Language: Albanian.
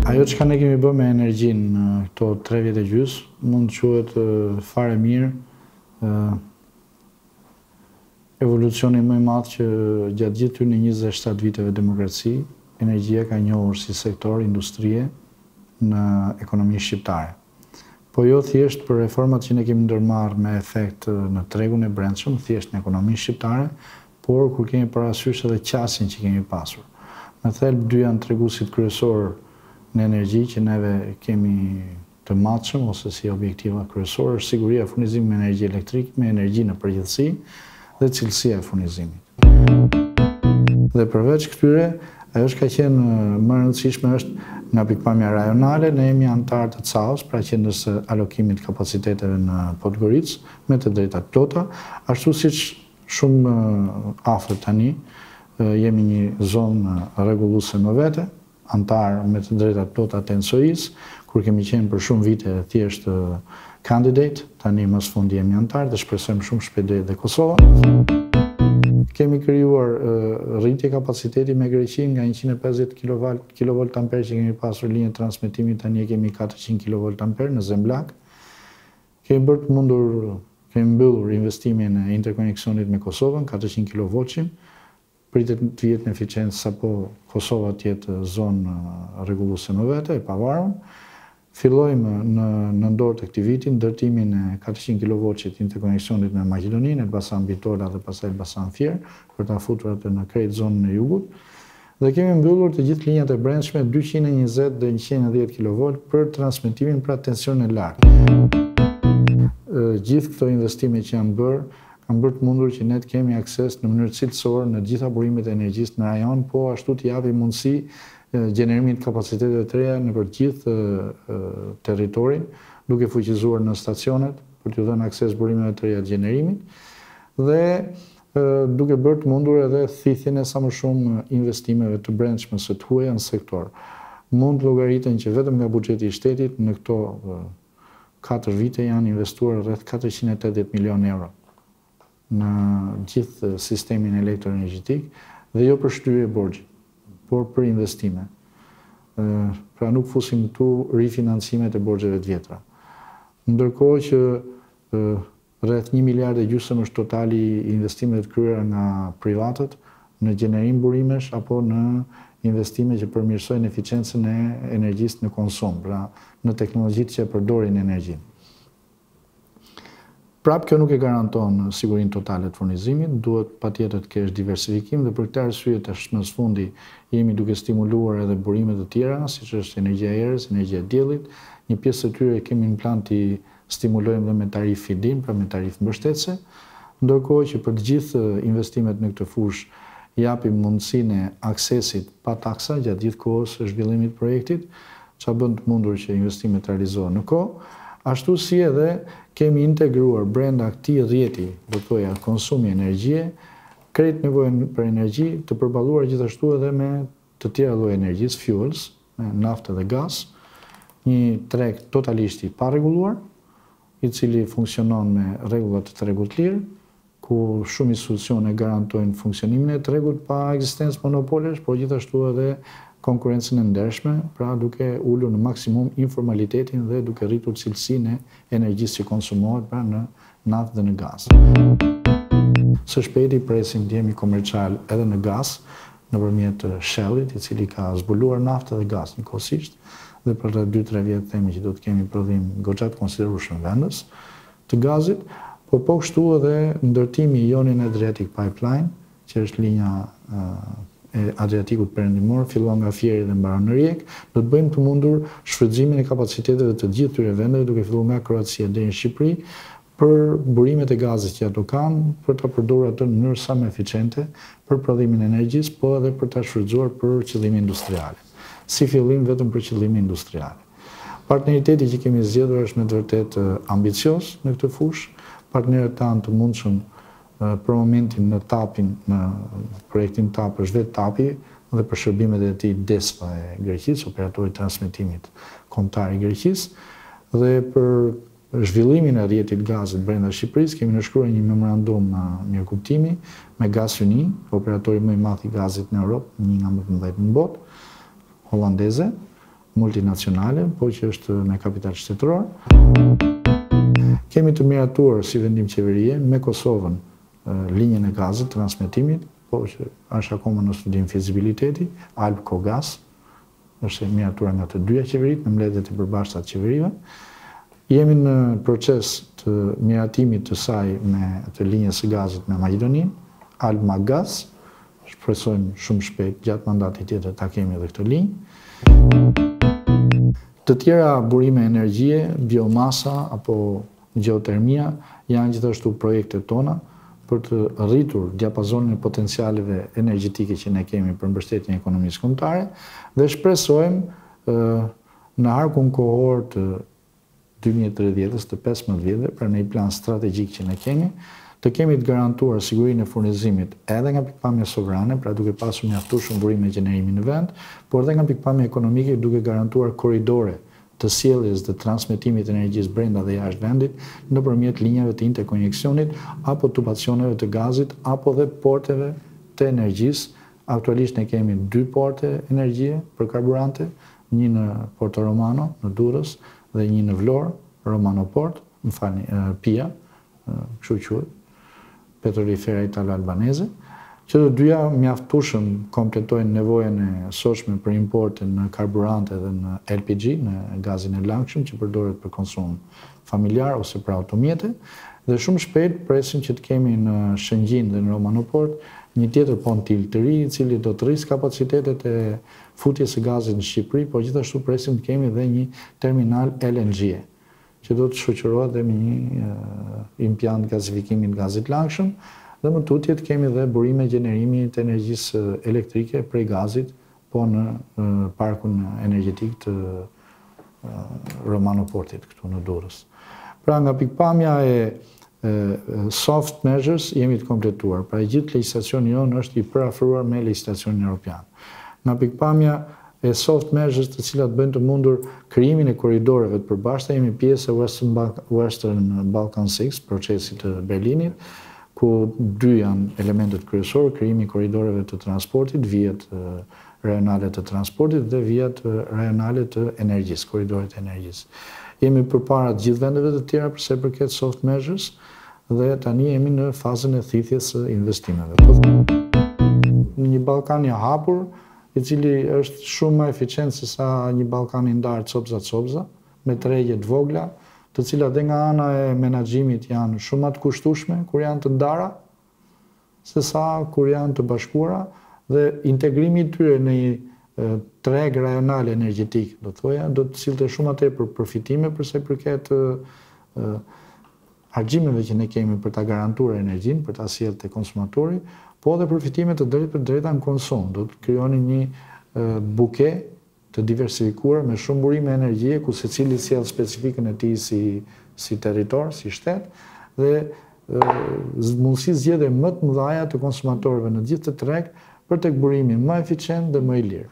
Ajo që ne kemi bërë me energjinë në këto 3 vjet e gjys, mund të quhet fare mirë evolucioni më i madh që gjatë gjithë këtyre 27 viteve demokraci, energjia ka njohur si sektor industrie në ekonominë shqiptare. Po jo thjesht për reformat që ne kemi ndërmarrë me efekt në tregun e brendshëm, thjesht në ekonominë shqiptare, por kur kemi parasysh edhe qasjen që kemi pasur. Në thelb dy janë treguesit kryesor në energji që neve kemi të matshëm ose si objektiva kryesorë është siguria e furnizimit me energji elektrike, me energji në përgjithësi dhe cilësia e furnizimit. Dhe përveç këtyre, ajo që ka qenë më e rëndësishme është nga pikpamja rajonale, ne jemi antar të CAOS, pra qendrës së alokimit kapaciteteve në Podgoricë, me të drejtat plota, ashtu siç shumë afër tani jemi një zonë rregulluese më vete, antar me të drejtat plota të ENTSO-is, kur kemi qenë për shumë vite thjesht candidate, tani më së fundi jemi antar dhe shpresojmë shumë shpejt dhe Kosova. Kemi krijuar rritje kapaciteti me Greqinë nga 150 kVA që kemi pasur linjë transmetimi, tani kemi 400 kVA në Zemblak. Kemi bërë të mundur, kemi mbyllur investimin e interkoneksionit me Kosovën, 400 kV, pritet të jetë në eficiencë sapo Kosova të jetë zonë rregulluese më vete, e pavarur. Fillojmë në nëndor të këtij viti ndërtimin e 400 kV interkoneksionit me Maqedoninë, Elbasan Bitola dhe pastaj Elbasan Fier, për ta futur atë në krejt zonën e jugut. Dhe kemi mbyllur të gjithë linjat e brendshme 220 dhe 110 kV për transmetimin pra tensionin e lartë. Gjithë këto investime që janë bërë kanë bërë të mundur që ne të kemi akses në mënyrë cilësore në gjitha burimet e energjisë në rajon, po ashtu të japi mundësi gjenerimit kapaciteteve të reja në për gjithë territorin, duke fuqizuar në stacionet për t'u dhënë akses burimeve të reja të gjenerimit dhe duke bërë të mundur edhe thithjen e sa më shumë investimeve të brendshme së të huaja në sektor. Mund llogariten që vetëm nga buxheti i shtetit në këto 4 vite janë investuar rreth 480 milion euro në gjithë sistemin elektroenergjetik dhe jo për shtyje borxhi, por për investime. Pra nuk fusim këtu rifinancimet e borxheve të vjetra. Ndërkohë që rreth 1,5 miliard është totali i investimeve të kryera nga privatët në gjenerim burimesh apo në investime që përmirësojnë eficiencën e energjisë në konsum, pra në teknologjitë që përdorin energjinë. Prap kjo nuk e garanton sigurinë totale të furnizimit, duhet patjetër të kesh diversifikim dhe për këtë arsye tash më së fundi jemi duke stimuluar edhe burime të tjera, siç është energjia e erës, energjia e diellit. Një pjesë të tyre kemi në plan të stimulojmë dhe me tarifë feed-in, pra me tarifë mbështetëse, ndërkohë që për të gjithë investimet në këtë fushë japim mundësinë e aksesit pa taksa gjatë gjithë kohës së zhvillimit të projektit, çka bën të mundur që investimet të realizohen në kohë. Ashtu si edhe kemi integruar brenda këtij rrjeti, do të thoja konsumi energjie, krejt nevojën për energji të përballuar gjithashtu edhe me të tjera lloje energjisë, fuels, naftë dhe gaz, një treg totalisht i parregulluar, i cili funksionon me rregulla të tregut lirë, ku shumë institucione garantojnë funksionimin e tregut pa ekzistencë monopolesh, por gjithashtu edhe konkurrencën e ndershme, pra duke ulur në maksimum informalitetin dhe duke rritur cilësinë e energjisë që konsumohet pra në naftë dhe në gaz. Së shpejti presim ndihmë komercial edhe në gaz, nëpërmjet Shell-it, i cili ka zbuluar naftë dhe gaz njëkohësisht, dhe për 2-3 vjet themi që do të kemi prodhim goxha të konsiderueshëm vendës të gazit, po kështu edhe ndërtimi i Ionin Adriatic Pipeline, që është linja e Adriatikut perëndimor, fillon nga Fieri dhe mbaron në Rijekë, do të bëjmë të mundur shfrytëzimin e kapaciteteve të gjithë këtyre vendeve, duke filluar nga Kroacia deri në Shqipëri, për burimet e gazit që ato kanë, për ta përdorur atë në mënyrë sa më eficiente për prodhimin e energjisë, po edhe për ta shfrytzuar për qëllime industriale. Si fillim vetëm për qëllime industriale. Partneriteti që kemi zgjedhur është me të vërtetë ambicioz në këtë fushë, partnerët tanë të mundshëm për momentin në TAP-in, në projektin TAP është vetë TAP-i dhe për shërbimet e tij DESFA e Greqisë, operatori i transmetimit kombëtar i Greqisë, dhe për zhvillimin e rrjetit gazit brenda Shqipërisë, kemi nënshkruar një memorandum mirëkuptimi me Gazuni, operatori më i madh i gazit në Europë, një nga më të mëdhenj në botë, holandeze, multinacionale, po që është me kapital shtetëror. Kemi të miratuar si vendim qeverie me Kosovën linjën e gazit, transmetimit, po që është akoma në studim fizibiliteti, Albkogas, është miratuar nga të dyja qeverit, në mbledhjet e përbashkëta të qeverive. Jemi në proces të miratimit të saj me të linjës së gazit me Maqedoninë, Albmagaz, shpresojmë shumë shpejt gjatë mandatit tjetër ta kemi edhe këtë linjë. Të tjera burime energjie, biomasa apo gjeotermia janë gjithashtu projektet tona për të rritur diapazonin e potencialeve energjetike që ne kemi për mbështetjen e ekonomisë kombëtare dhe shpresojmë në arkun kohor të 2030-s të 15 vjetëve, pra në një plan strategjik që ne kemi, të kemi të garantuar sigurinë e furnizimit edhe nga pikpamja sovrane, pra duke pasur mjaftueshëm burime gjenerimi në vend, por edhe nga pikpamja ekonomike duke garantuar korridore të sjelljes dhe transmetimit të energjisë brenda dhe jashtë vendit nëpërmjet linjave të interkoneksionit apo tubacioneve të gazit apo dhe porteve të energjisë. Aktualisht ne kemi 2 porte energjie për karburante, një në Porto Romano në Durrës dhe një në Vlorë, Romano Port, PIA, kështu quhet, Petrolifera Italo-Albaneze, që të dyja mjaftueshëm kompletojnë nevojën e sotshme për importin në karburante dhe në LPG, në gazin e langshëm që përdoret për konsum familjar ose për automjete, dhe shumë shpejt presim që të kemi në Shëngjin dhe në Romano Port një tjetër pontil të ri, i cili do të rrisë kapacitetet e futjes së gazit në Shqipëri, por gjithashtu presim të kemi dhe një terminal LNG, që do të shoqërohet dhe me një impjant gazifikimi të gazit langshëm, dhe më tutje të kemi dhe burime gjenerimi të energjisë elektrike prej gazit, po në parkun energjetik të Romano Portit, këtu në Durrës. Pra nga pikpamja e soft measures jemi të kompletuar, pra gjithë legjislacioni jonë është i përafruar me legjislacionin evropian. Nga pikpamja e soft measures të cilat bëjnë të mundur krijimin e korridoreve të përbashkëta, jemi pjesë e Western Balkan 6, procesit të Berlinit, ku 2 janë elementet kryesorë, krijimi i korridoreve të transportit, vijat rajonale të transportit dhe vijat rajonale të energjisë, korridoret e energjisë. Jemi përpara të gjithë vendeve të tjera përsa i përket soft measures dhe tani jemi në fazën e thithjes së investimeve. Një Ballkan i hapur, i cili është shumë më eficient se sa një Ballkan i ndarë copza, me tregje të vogla, të cilat dhe nga ana e menaxhimit janë shumë më të kushtueshme kur janë të ndara, se sa kur janë të bashkuara, dhe integrimi i tyre në një treg rajonal energjetik, do të sillte shumë atë për përfitime përsa i përket argjimeve që ne kemi për ta garantuar energjinë, për ta sjellë te konsumatori, po dhe përfitime të drejtë për drejta në konsum. Do të krijoni një buke të diversifikuar me shumë burime energjie, ku secili sjell specifikën e tij si territor, si shtet, dhe mundësi zgjedhje më të mëdha të konsumatorëve në gjithë të treg për tek burimi më eficient dhe më i lirë.